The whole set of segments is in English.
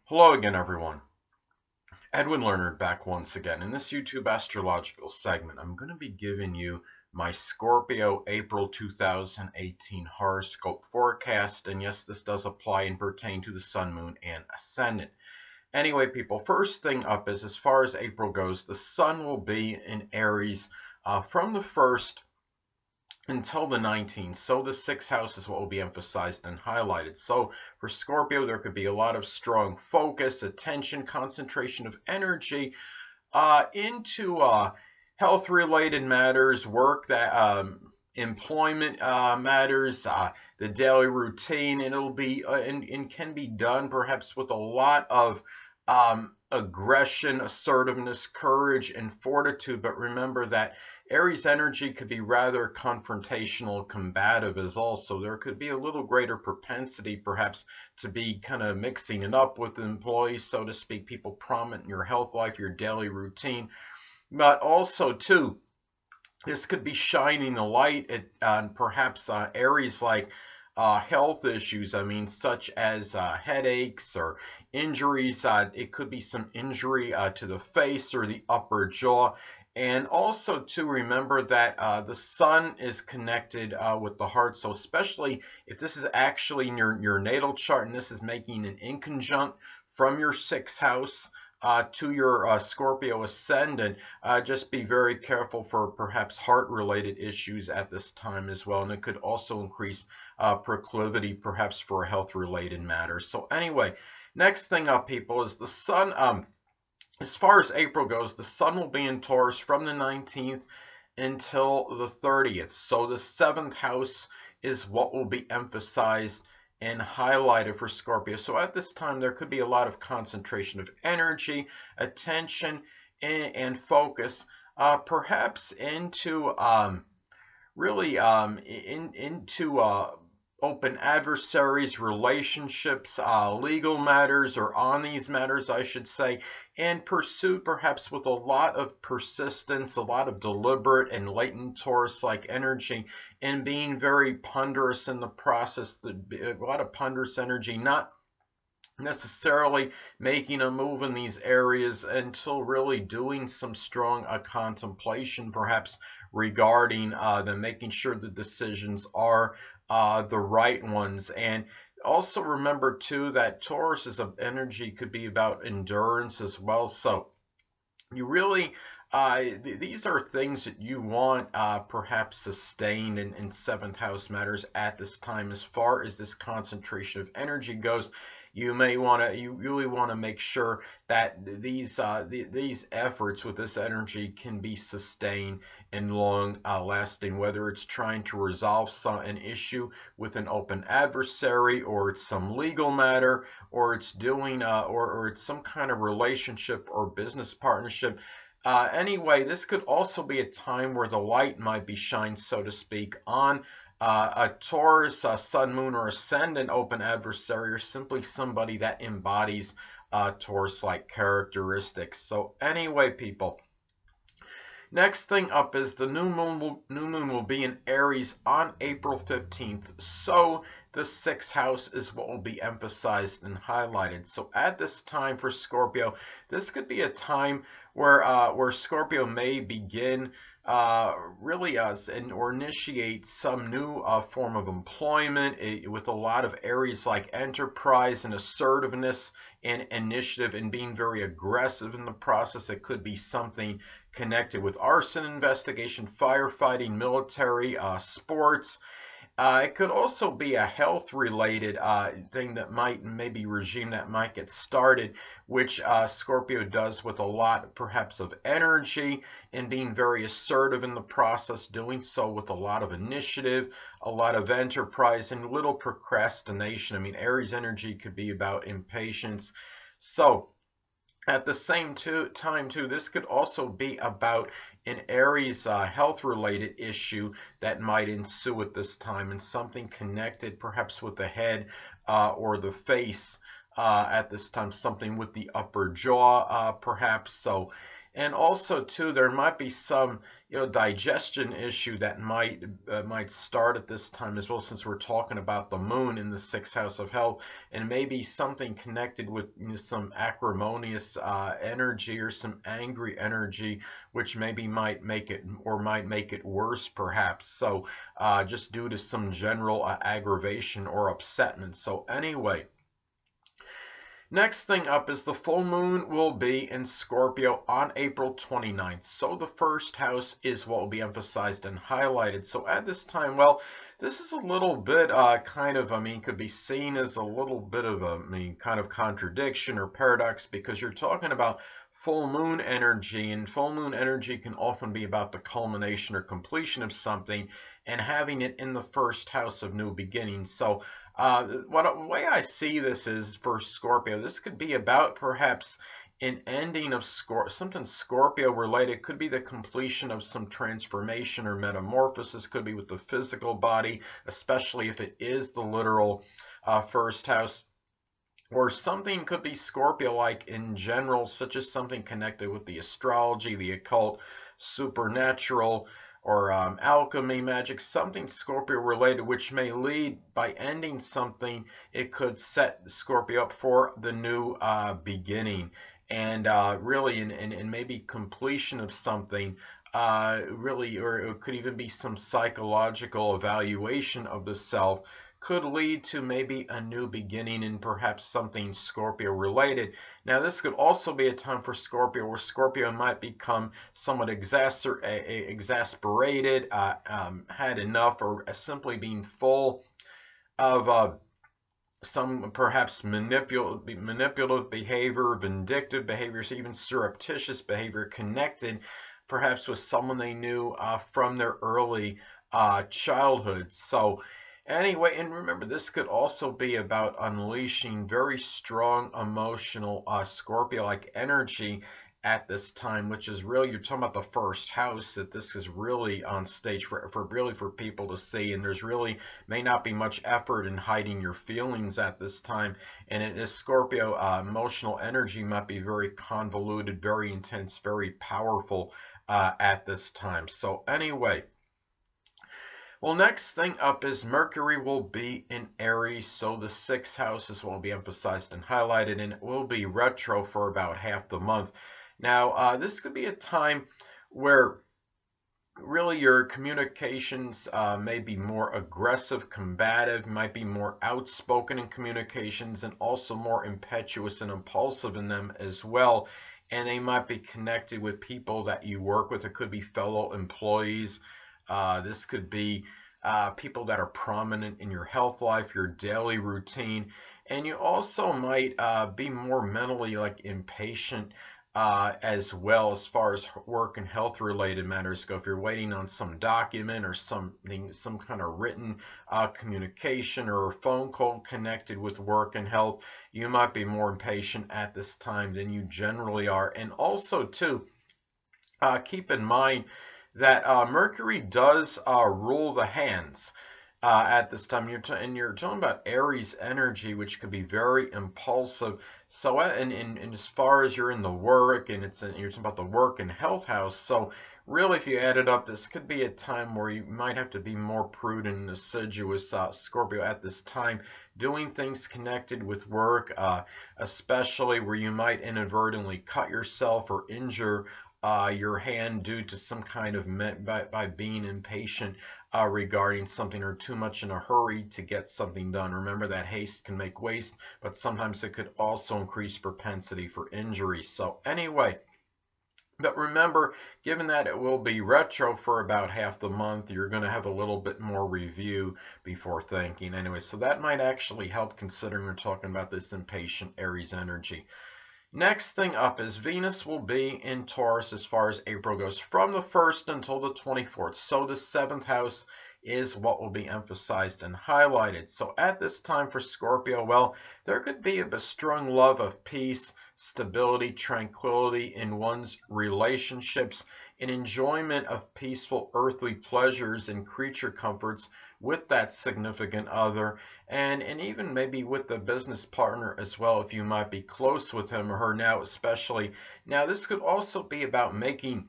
Hello again, everyone. Edwin Learnard back once again. In this YouTube astrological segment, I'm going to be giving you my Scorpio April 2018 horoscope forecast. And yes, this does apply and pertain to the sun, moon, and ascendant. Anyway, people, first thing up is as far as April goes, the sun will be in Aries from the 1st until the 19th. So the sixth house is what will be emphasized and highlighted. So for Scorpio, there could be a lot of strong focus, attention, concentration of energy into health-related matters, work that employment matters, the daily routine. It'll be and can be done perhaps with a lot of aggression, assertiveness, courage, and fortitude. But remember that Aries energy could be rather confrontational, combative as also. There could be a little greater propensity perhaps to be kind of mixing it up with employees, so to speak, people prominent in your health life, your daily routine. But also, too, this could be shining a light on perhaps Aries like health issues, such as headaches or injuries. It could be some injury to the face or the upper jaw. And also to remember that the sun is connected with the heart. So especially if this is actually in your natal chart and this is making an inconjunct from your sixth house to your Scorpio ascendant, just be very careful for perhaps heart-related issues at this time as well. And it could also increase proclivity perhaps for health-related matters. So anyway, next thing up, people, is the sun. As far as April goes, the sun will be in Taurus from the 19th until the 30th. So the 7th house is what will be emphasized and highlighted for Scorpio. So at this time, there could be a lot of concentration of energy, attention, and focus, perhaps into open adversaries, relationships, legal matters, or on these matters, I should say, and pursued perhaps with a lot of persistence, a lot of deliberate and latent Taurus-like energy, and being very ponderous in the process, a lot of ponderous energy, not necessarily making a move in these areas until really doing some strong contemplation, perhaps regarding them, making sure the decisions are the right ones. And also remember too that Taurus's energy could be about endurance as well. So you really these are things that you want perhaps sustained in seventh house matters at this time. As far as this concentration of energy goes, you really want to make sure that these efforts with this energy can be sustained and long lasting, whether it's trying to resolve an issue with an open adversary, or it's some legal matter, or it's doing or it's some kind of relationship or business partnership. Anyway, this could also be a time where the light might be shined, so to speak, on a Taurus, sun, moon, or ascendant open adversary, or simply somebody that embodies Taurus-like characteristics. So anyway, people, next thing up is the new moon will be in Aries on April 15th. So the sixth house is what will be emphasized and highlighted. So at this time for Scorpio, this could be a time where Scorpio may begin or initiate some new form of employment with a lot of Aries like enterprise and assertiveness and initiative, and being very aggressive in the process. It could be something connected with arson investigation, firefighting, military, sports. It could also be a health-related thing that regime that might get started, which Scorpio does with a lot, perhaps, of energy and being very assertive in the process, doing so with a lot of initiative, a lot of enterprise, and little procrastination. Aries energy could be about impatience. So at the same time, this could also be about an Aries health-related issue that might ensue at this time, and something connected perhaps with the head or the face at this time, something with the upper jaw perhaps. So And also too, there might be some, digestion issue that might start at this time as well, since we're talking about the moon in the sixth house of health, and maybe something connected with, some acrimonious energy or some angry energy, which maybe might make it worse perhaps. So just due to some general aggravation or upsetment. So anyway. Next thing up is the full moon will be in Scorpio on April 29th. So the first house is what will be emphasized and highlighted. So at this time, well, this is a little bit could be seen as a little bit of kind of contradiction or paradox, because you're talking about full moon energy, and full moon energy can often be about the culmination or completion of something, and having it in the first house of new beginnings. So the way I see this is, for Scorpio, this could be about perhaps an ending of something Scorpio related. Could be the completion of some transformation or metamorphosis. Could be with the physical body, especially if it is the literal first house. Or something could be Scorpio-like in general, such as something connected with the astrology, the occult, supernatural, or alchemy, magic, something Scorpio related, which may lead, by ending something, it could set Scorpio up for the new beginning, and really in maybe completion of something, really, or it could even be some psychological evaluation of the self, could lead to maybe a new beginning in perhaps something Scorpio related. Now this could also be a time for Scorpio where Scorpio might become somewhat exasperated, had enough, or simply being full of some perhaps manipulative behavior, vindictive behaviors, even surreptitious behavior connected perhaps with someone they knew from their early childhood. So anyway, and remember, this could also be about unleashing very strong emotional Scorpio-like energy at this time, which is really, you're talking about the first house, that this is really on stage for people to see, and there's really may not be much effort in hiding your feelings at this time. And it is Scorpio, emotional energy might be very convoluted, very intense, very powerful at this time. So anyway. Well, next thing up is Mercury will be in Aries, so the sixth house is what will be emphasized and highlighted, and it will be retro for about half the month. Now, this could be a time where really your communications may be more aggressive, combative, might be more outspoken in communications, and also more impetuous and impulsive in them as well. And they might be connected with people that you work with. It could be fellow employees. This could be people that are prominent in your health life, your daily routine, and you also might be more mentally impatient as well, as far as work and health related matters go. If you're waiting on some document or something, some kind of written communication or a phone call connected with work and health, you might be more impatient at this time than you generally are. And also too, keep in mind that Mercury does rule the hands at this time. You're talking about Aries energy, which could be very impulsive. So, and as far as you're in the work, and you're talking about the work and health house. So, really, if you add it up, this could be a time where you might have to be more prudent and assiduous, Scorpio, at this time, doing things connected with work, especially where you might inadvertently cut yourself or injure your hand due to some kind of by being impatient regarding something, or too much in a hurry to get something done. Remember that haste can make waste, but sometimes it could also increase propensity for injury. So anyway, but remember, given that it will be retro for about half the month, you're going to have a little bit more review before thinking. Anyway, so that might actually help, considering we're talking about this impatient Aries energy. Next thing up is Venus will be in Taurus as far as April goes, from the 1st until the 24th. So the 7th house is what will be emphasized and highlighted. So at this time for Scorpio, well, there could be a strong love of peace, stability, tranquility in one's relationships, an enjoyment of peaceful earthly pleasures and creature comforts with that significant other, and even maybe with the business partner as well, if you might be close with him or her now especially. Now this could also be about making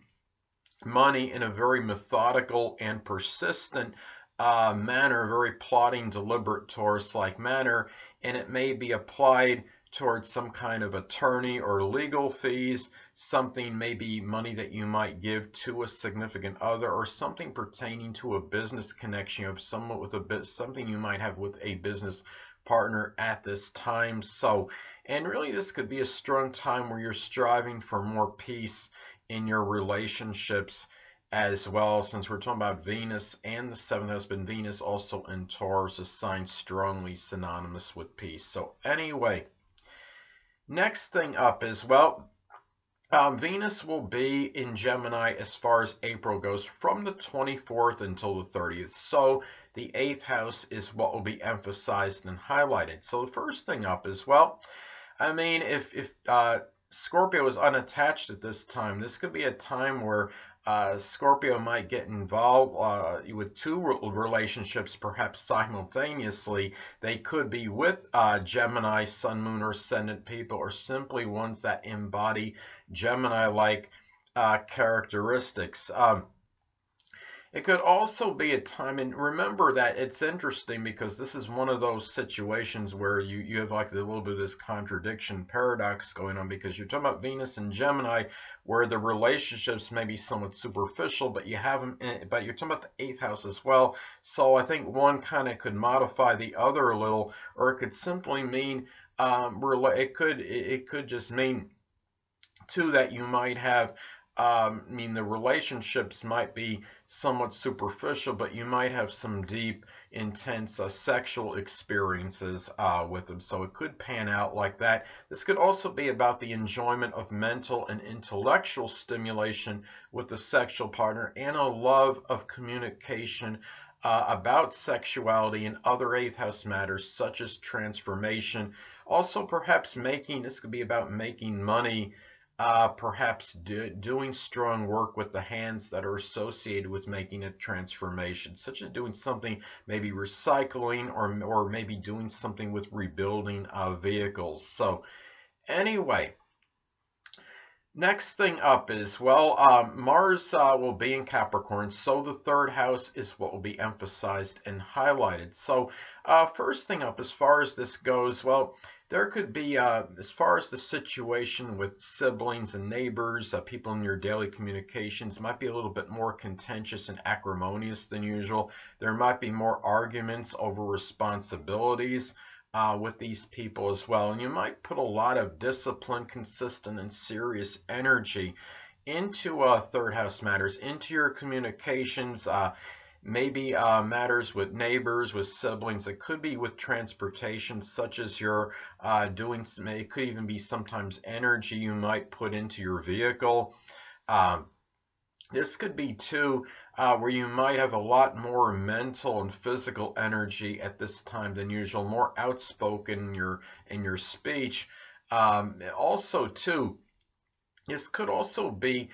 money in a very methodical and persistent manner, very plotting, deliberate, Taurus-like manner, and it may be applied towards some kind of attorney or legal fees, something maybe money that you might give to a significant other, or something pertaining to a business connection of someone with a bit, something you might have with a business partner at this time. So, and really this could be a strong time where you're striving for more peace in your relationships as well, since we're talking about Venus and the seventh husband. Venus also in Taurus, a sign strongly synonymous with peace. So anyway, next thing up is, well, Venus will be in Gemini as far as April goes from the 24th until the 30th. So the 8th house is what will be emphasized and highlighted. So the first thing up is, well, I mean, if Scorpio is unattached at this time, this could be a time where Scorpio might get involved with two relationships perhaps simultaneously. They could be with Gemini, Sun, Moon, or Ascendant people, or simply ones that embody Gemini-like characteristics. It could also be a time, and remember that it's interesting because this is one of those situations where you have like a little bit of this contradiction, paradox going on, because you're talking about Venus and Gemini, where the relationships may be somewhat superficial, but you have them, but you're talking about the 8th house as well. So I think one kind of could modify the other a little, or it could simply mean it could just mean too that you might have. I mean, the relationships might be somewhat superficial, but you might have some deep, intense sexual experiences with them. So it could pan out like that. This could also be about the enjoyment of mental and intellectual stimulation with the sexual partner, and a love of communication about sexuality and other 8th house matters, such as transformation. Also, perhaps this could be about making money, perhaps doing strong work with the hands that are associated with making a transformation, such as doing something, maybe recycling, or maybe doing something with rebuilding vehicles. So anyway, next thing up is, well, Mars will be in Capricorn, so the 3rd house is what will be emphasized and highlighted. So first thing up, as far as this goes, well, there could be, as far as the situation with siblings and neighbors, people in your daily communications, might be a little bit more contentious and acrimonious than usual. There might be more arguments over responsibilities with these people as well. And you might put a lot of discipline, consistent, and serious energy into 3rd house matters, into your communications, maybe matters with neighbors, with siblings. It could be with transportation, such as you're doing. It could even be sometimes energy you might put into your vehicle. This could be too where you might have a lot more mental and physical energy at this time than usual, more outspoken in your speech. Also too, this could also be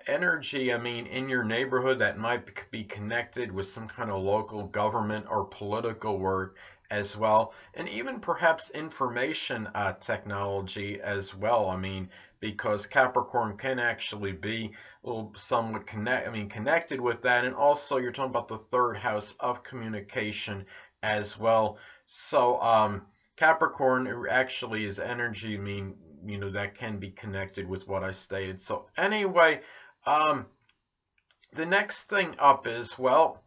energy, I mean, in your neighborhood that might be connected with some kind of local government or political work as well, and even perhaps information technology as well. I mean, because Capricorn can actually be a little somewhat connected with that, and also you're talking about the 3rd house of communication as well. So Capricorn actually is energy. I mean, you know, that can be connected with what I stated. So anyway, the next thing up is, well,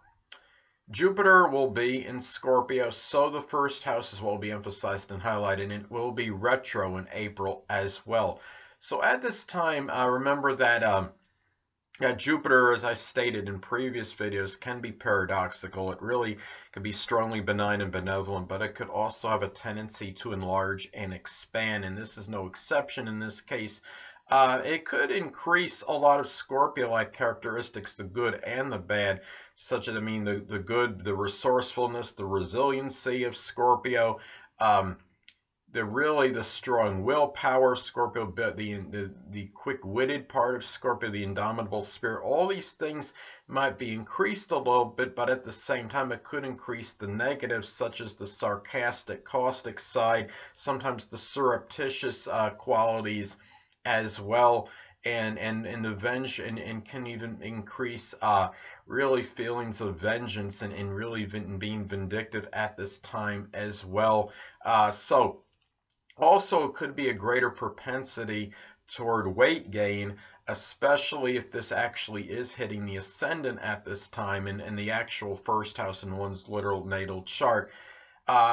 Jupiter will be in Scorpio, so the 1st house is what will be emphasized and highlighted, and it will be retro in April as well. So at this time, remember that Jupiter, as I stated in previous videos, can be paradoxical. It really can be strongly benign and benevolent, but it could also have a tendency to enlarge and expand, and this is no exception in this case. It could increase a lot of Scorpio-like characteristics, the good and the bad. such as, I mean, the good, the resourcefulness, the resiliency of Scorpio, the strong willpower of Scorpio, the quick-witted part of Scorpio, the indomitable spirit. All these things might be increased a little bit, but at the same time it could increase the negatives, such as the sarcastic, caustic side, sometimes the surreptitious qualities as well, and can even increase really feelings of vengeance and really being vindictive at this time as well. So also, it could be a greater propensity toward weight gain, especially if this actually is hitting the ascendant at this time in the actual first house in one's literal natal chart.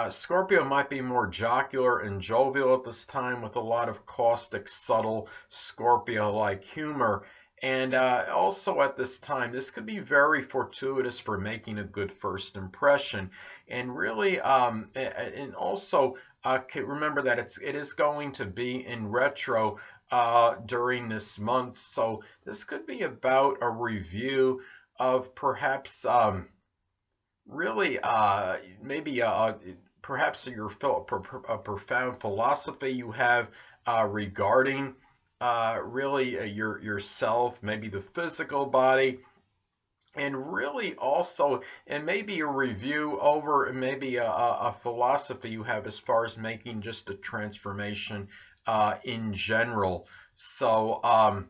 Scorpio might be more jocular and jovial at this time, with a lot of caustic, subtle Scorpio-like humor. And also at this time, this could be very fortuitous for making a good first impression. And really, and also remember that it is going to be in retro during this month. So this could be about a review of perhaps really maybe perhaps a profound philosophy you have regarding really yourself, maybe the physical body, and really also, and maybe a review over maybe a philosophy you have as far as making just a transformation in general. So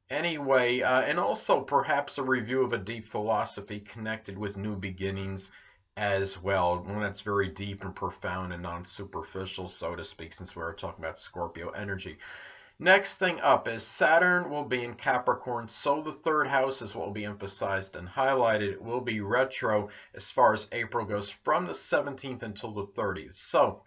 anyway, and also perhaps a review of a deep philosophy connected with new beginnings as well, one that's very deep and profound and non-superficial, so to speak, since we are talking about Scorpio energy. Next thing up is Saturn will be in Capricorn, so the third house is what will be emphasized and highlighted. It will be retro as far as April goes, from the 17th until the 30th. So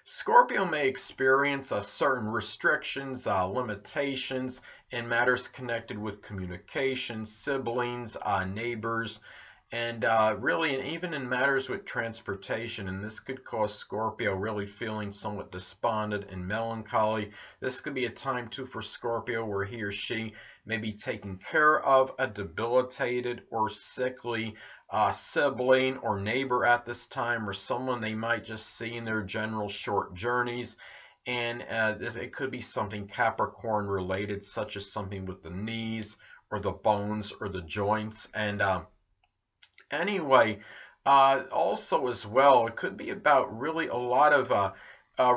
Scorpio may experience certain restrictions, limitations in matters connected with communication, siblings, neighbors, and really, and even in matters with transportation. And this could cause Scorpio really feeling somewhat despondent and melancholy. This could be a time too for Scorpio where he or she may be taking care of a debilitated or sickly sibling or neighbor at this time, or someone they might just see in their general short journeys. And it could be something Capricorn related, such as something with the knees or the bones or the joints. And anyway, also as well, it could be about really a lot of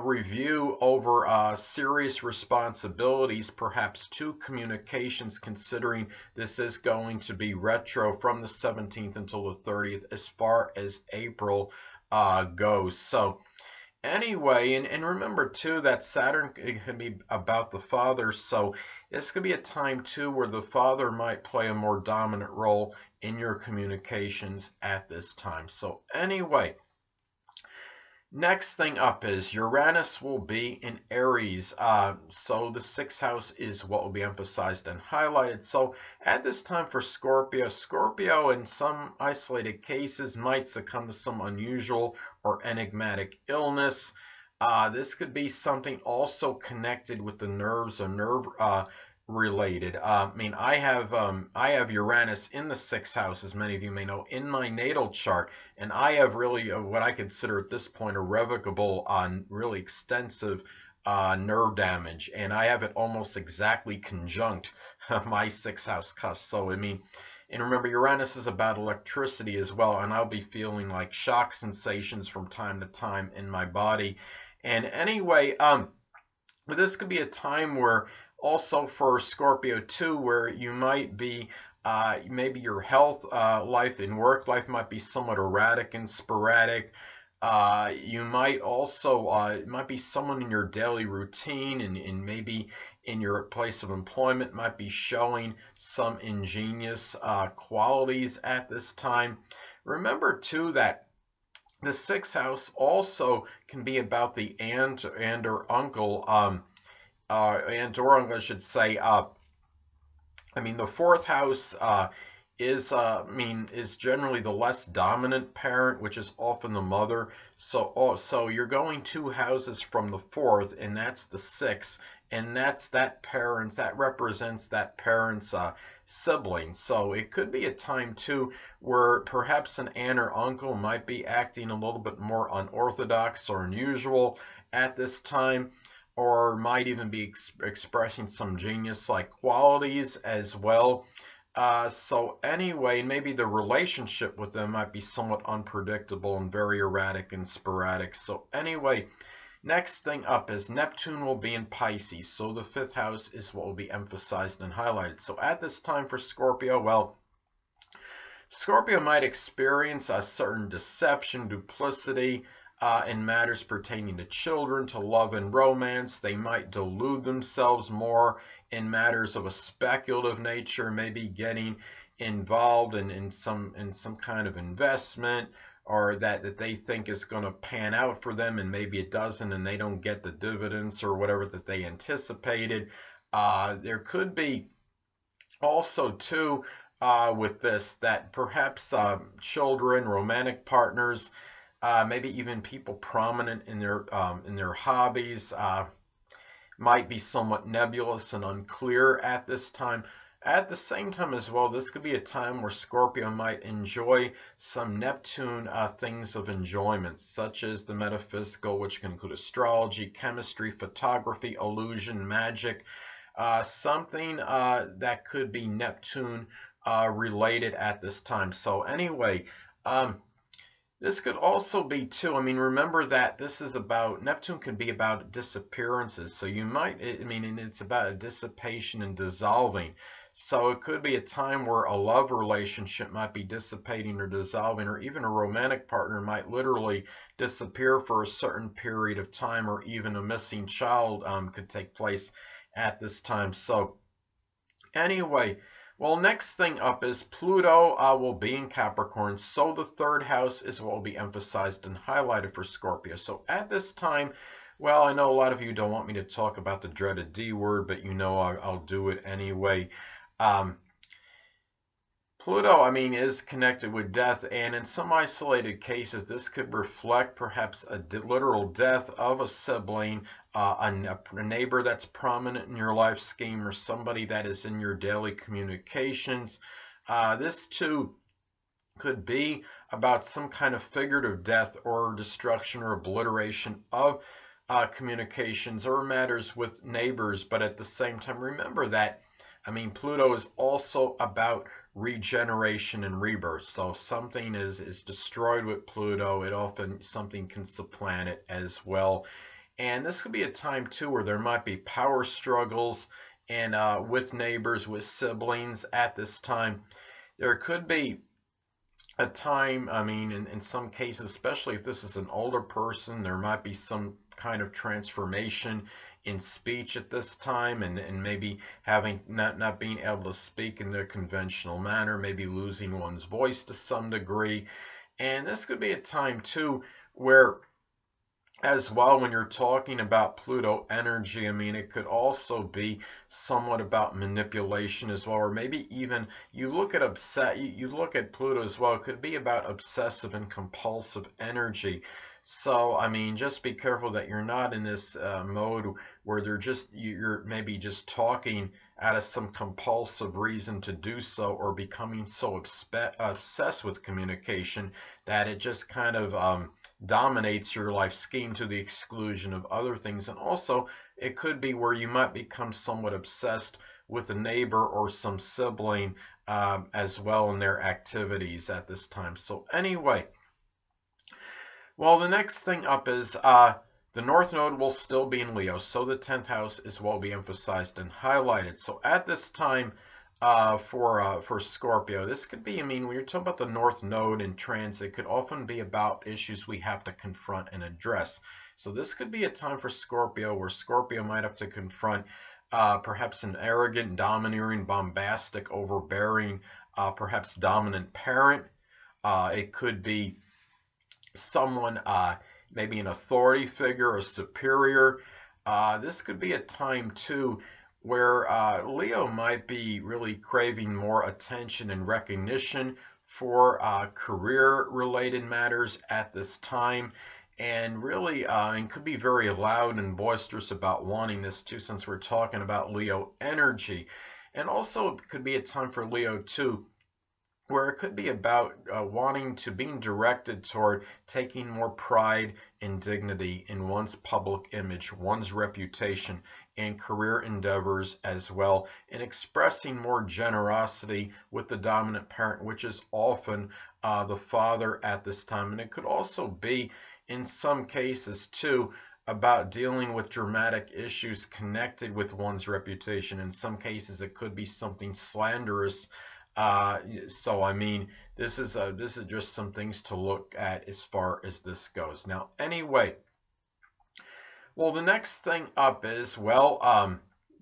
review over serious responsibilities, perhaps to communications, considering this is going to be retro from the 17th until the 30th as far as April goes. So anyway, and remember too that Saturn can be about the father, so this could be a time too where the father might play a more dominant role in your communications at this time. So anyway, next thing up is Uranus will be in Aries. So the sixth house is what will be emphasized and highlighted. So at this time for Scorpio in some isolated cases might succumb to some unusual or enigmatic illness. This could be something also connected with the nerves or nerve related. I mean, I have Uranus in the sixth house, as many of you may know, in my natal chart, and I have really what I consider at this point irrevocable on really extensive nerve damage, and I have it almost exactly conjunct my sixth house cusp. So I mean, and remember, Uranus is about electricity as well, and I'll be feeling like shock sensations from time to time in my body. And anyway, this could be a time where also for Scorpio too, where you might be, maybe your health life and work life might be somewhat erratic and sporadic. You might also, it might be someone in your daily routine and maybe in your place of employment might be showing some ingenious qualities at this time. Remember too that the sixth house also can be about the aunt and or uncle, I should say. I mean, the fourth house is generally the less dominant parent, which is often the mother. So you're going 2 houses from the fourth, and that's the sixth, and that represents that parent's sibling. So it could be a time too where perhaps an aunt or uncle might be acting a little bit more unorthodox or unusual at this time, or might even be expressing some genius-like qualities as well. So anyway, maybe the relationship with them might be somewhat unpredictable and very erratic and sporadic. So anyway, next thing up is Neptune will be in Pisces. So the fifth house is what will be emphasized and highlighted. So at this time for Scorpio, well, Scorpio might experience a certain deception, duplicity, in matters pertaining to children, to love and romance. They might delude themselves more in matters of a speculative nature, maybe getting involved in some kind of investment, or that they think is going to pan out for them, and maybe it doesn't, and they don't get the dividends or whatever that they anticipated. There could be also too with this that perhaps children, romantic partners, maybe even people prominent in their hobbies might be somewhat nebulous and unclear at this time. At the same time as well, this could be a time where Scorpio might enjoy some Neptune things of enjoyment, such as the metaphysical, which can include astrology, chemistry, photography, illusion, magic, something that could be Neptune related at this time. So anyway, this could also be too, remember that this is about, Neptune can be about disappearances. So you might, and it's about a dissipation and dissolving. So it could be a time where a love relationship might be dissipating or dissolving, or even a romantic partner might literally disappear for a certain period of time, or even a missing child could take place at this time. So anyway, well, next thing up is Pluto will be in Capricorn, so the third house is what will be emphasized and highlighted for Scorpio. So at this time, well, I know a lot of you don't want me to talk about the dreaded D word, but you know I'll do it anyway. Pluto, is connected with death, and in some isolated cases, this could reflect perhaps a literal death of a sibling, a neighbor that's prominent in your life scheme, or somebody that is in your daily communications. This too could be about some kind of figurative death or destruction or obliteration of communications or matters with neighbors. But at the same time, remember that Pluto is also about regeneration and rebirth. So something is destroyed with Pluto, something can supplant it as well. And this could be a time too where there might be power struggles and with neighbors, with siblings at this time. There could be a time, in some cases, especially if this is an older person, there might be some kind of transformation in speech at this time, and maybe having not being able to speak in the conventional manner, maybe losing one's voice to some degree. And this could be a time too where, as well, when you're talking about Pluto energy, it could also be somewhat about manipulation as well, or maybe even you look at Pluto as well, it could be about obsessive and compulsive energy. So just be careful that you're not in this mode where you're maybe just talking out of some compulsive reason to do so, or becoming so obsessed with communication that it just kind of dominates your life scheme to the exclusion of other things. And also it could be where you might become somewhat obsessed with a neighbor or some sibling as well in their activities at this time. So anyway, well, the next thing up is the North Node will still be in Leo, so the 10th house is what will be emphasized and highlighted. So at this time for Scorpio, this could be, when you're talking about the North Node in transit, it could often be about issues we have to confront and address. So this could be a time for Scorpio where Scorpio might have to confront perhaps an arrogant, domineering, bombastic, overbearing, perhaps dominant parent. It could be someone, maybe an authority figure, a superior. This could be a time too where Leo might be really craving more attention and recognition for career-related matters at this time, and really and could be very loud and boisterous about wanting this too, since we're talking about Leo energy. And also it could be a time for Leo too, where it could be about wanting to being directed toward taking more pride and dignity in one's public image, one's reputation, and career endeavors as well, and expressing more generosity with the dominant parent, which is often the father at this time. And it could also be, in some cases too, about dealing with dramatic issues connected with one's reputation. In some cases, it could be something slanderous. So I mean, this is just some things to look at as far as this goes. Now, anyway, well, the next thing up is, well,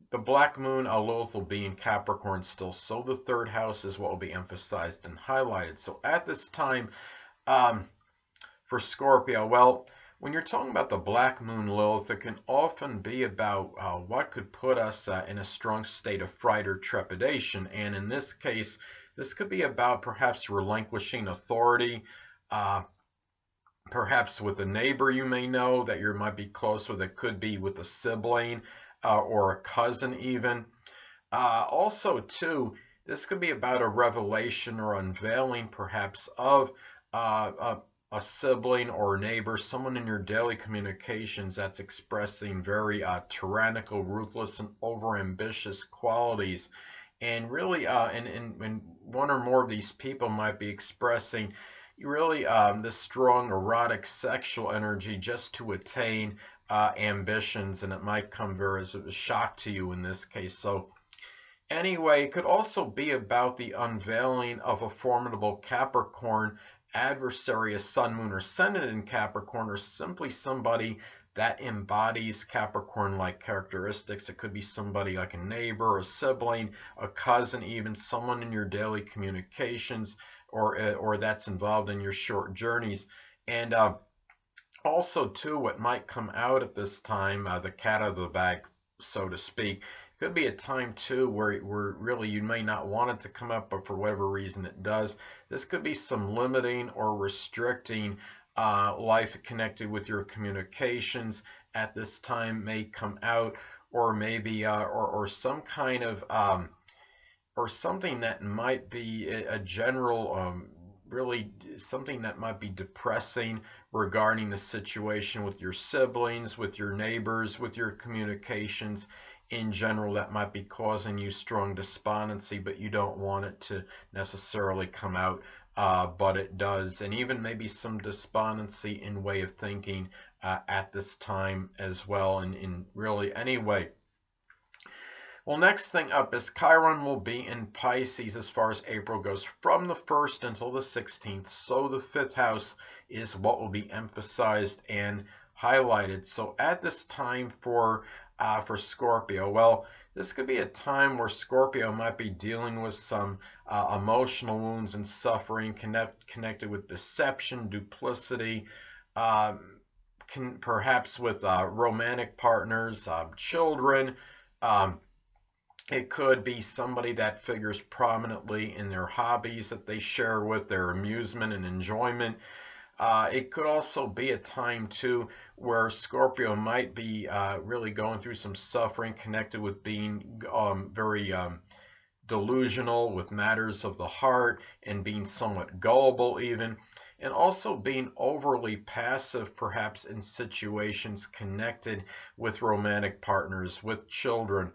the black moon Lilith will be in Capricorn still, so the third house is what will be emphasized and highlighted. So at this time, for Scorpio, well, when you're talking about the black moon Lilith, it can often be about what could put us in a strong state of fright or trepidation. And in this case, this could be about perhaps relinquishing authority, perhaps with a neighbor you may know that you might be close with. It could be with a sibling or a cousin even. Also, too, this could be about a revelation or unveiling perhaps of a sibling or a neighbor, someone in your daily communications that's expressing very tyrannical, ruthless, and overambitious qualities. And really, and one or more of these people might be expressing really this strong erotic sexual energy just to attain ambitions, and it might come very as a shock to you in this case. So anyway, it could also be about the unveiling of a formidable Capricorn adversary, a sun, moon, or ascendant in Capricorn, or simply somebody that embodies Capricorn-like characteristics. It could be somebody like a neighbor, a sibling, a cousin, even someone in your daily communications, or that's involved in your short journeys. And also, too, what might come out at this time, the cat out of the bag, so to speak, could be a time too where really you may not want it to come up, but for whatever reason it does. This could be some limiting or restricting life connected with your communications at this time may come out, or maybe or some kind of or something that might be a general really something that might be depressing regarding the situation with your siblings, with your neighbors, with your communications in general, that might be causing you strong despondency, but you don't want it to necessarily come out, but it does. And even maybe some despondency in way of thinking at this time as well. And in really anyway. Well, next thing up is Chiron will be in Pisces as far as April goes, from the 1st until the 16th. So the 5th house is what will be emphasized and highlighted. So at this time for Scorpio, well, this could be a time where Scorpio might be dealing with some emotional wounds and suffering connected with deception, duplicity, perhaps with romantic partners, children. It could be somebody that figures prominently in their hobbies that they share with, their amusement and enjoyment. It could also be a time too where Scorpio might be really going through some suffering connected with being very delusional with matters of the heart, and being somewhat gullible even, and also being overly passive perhaps in situations connected with romantic partners, with children.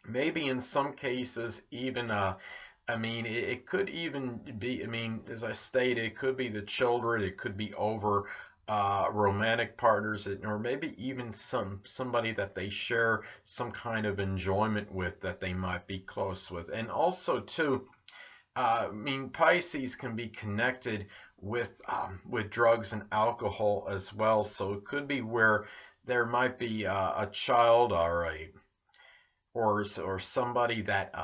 Maybe in some cases even I mean, it could even be, I mean, as I stated, it could be the children, it could be over romantic partners, or maybe even somebody that they share some kind of enjoyment with, that they might be close with. And also too, I mean, Pisces can be connected with drugs and alcohol as well. So it could be where there might be a child or somebody that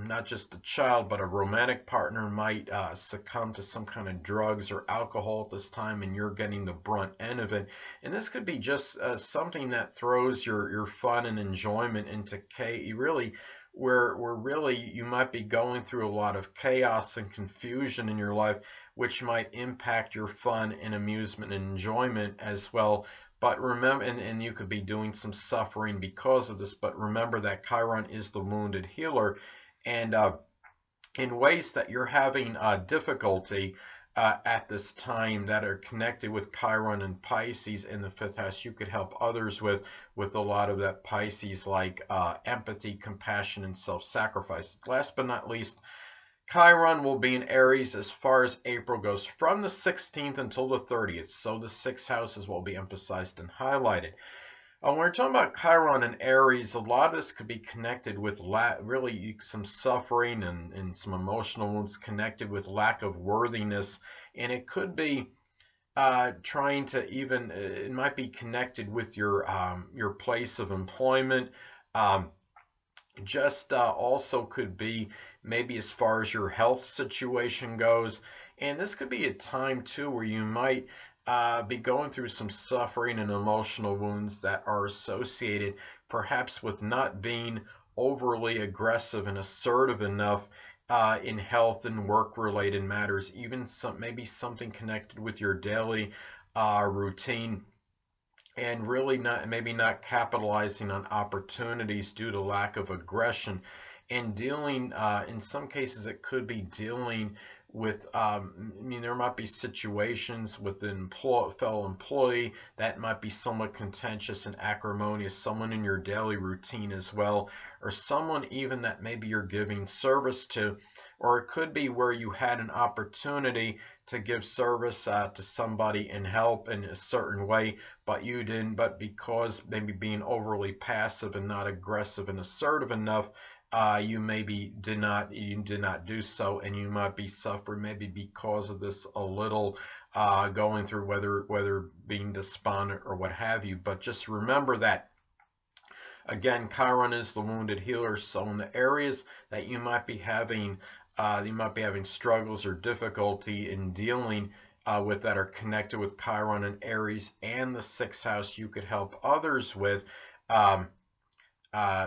not just a child but a romantic partner might succumb to some kind of drugs or alcohol at this time, and you're getting the brunt end of it. And this could be just something that throws your fun and enjoyment into really where really you might be going through a lot of chaos and confusion in your life, which might impact your fun and amusement and enjoyment as well. But remember, and you could be doing some suffering because of this, but remember that Chiron is the wounded healer. And in ways that you're having difficulty at this time that are connected with Chiron and Pisces in the fifth house, you could help others with a lot of that Pisces, like empathy, compassion, and self-sacrifice. Last but not least, Chiron will be in Aries as far as April goes, from the 16th until the 30th. So the six houses will be emphasized and highlighted. When we're talking about Chiron and Aries, a lot of this could be connected with really some suffering and some emotional wounds connected with lack of worthiness. And it could be trying to even, it might be connected with your place of employment. Also could be maybe as far as your health situation goes. And this could be a time too where you might be going through some suffering and emotional wounds that are associated perhaps with not being overly aggressive and assertive enough in health and work related matters, even maybe something connected with your daily routine, and really maybe not capitalizing on opportunities due to lack of aggression, and dealing in some cases it could be dealing with there might be situations with an fellow employee that might be somewhat contentious and acrimonious, someone in your daily routine as well, or someone even that maybe you're giving service to, or it could be where you had an opportunity to give service to somebody and help in a certain way, but you didn't, but because maybe being overly passive and not aggressive and assertive enough, you maybe did not do so, and you might be suffering maybe because of this a little, going through whether being despondent or what have you. But just remember that, again, Chiron is the wounded healer. So in the areas that you might be having struggles or difficulty in dealing with that are connected with Chiron and Aries and the sixth house, you could help others with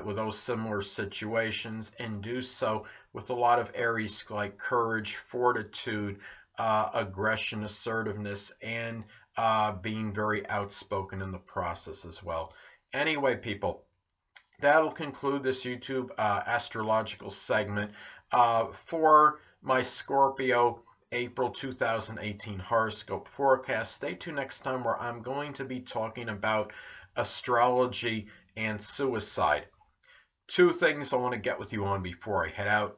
those similar situations, and do so with a lot of Aries, like courage, fortitude, aggression, assertiveness, and being very outspoken in the process as well. Anyway, people, that'll conclude this YouTube astrological segment for my Scorpio April 2018 horoscope forecast. Stay tuned next time, where I'm going to be talking about astrology and suicide. Two things I want to get with you on before I head out.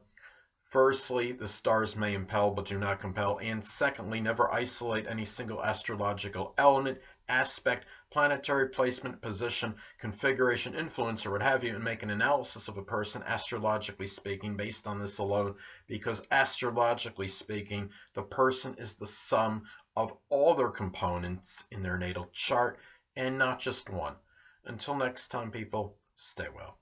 Firstly, the stars may impel but do not compel. And secondly, never isolate any single astrological element, aspect, planetary placement, position, configuration, influence, or what have you, and make an analysis of a person, astrologically speaking, based on this alone, because astrologically speaking, the person is the sum of all their components in their natal chart, and not just one. Until next time, people, stay well.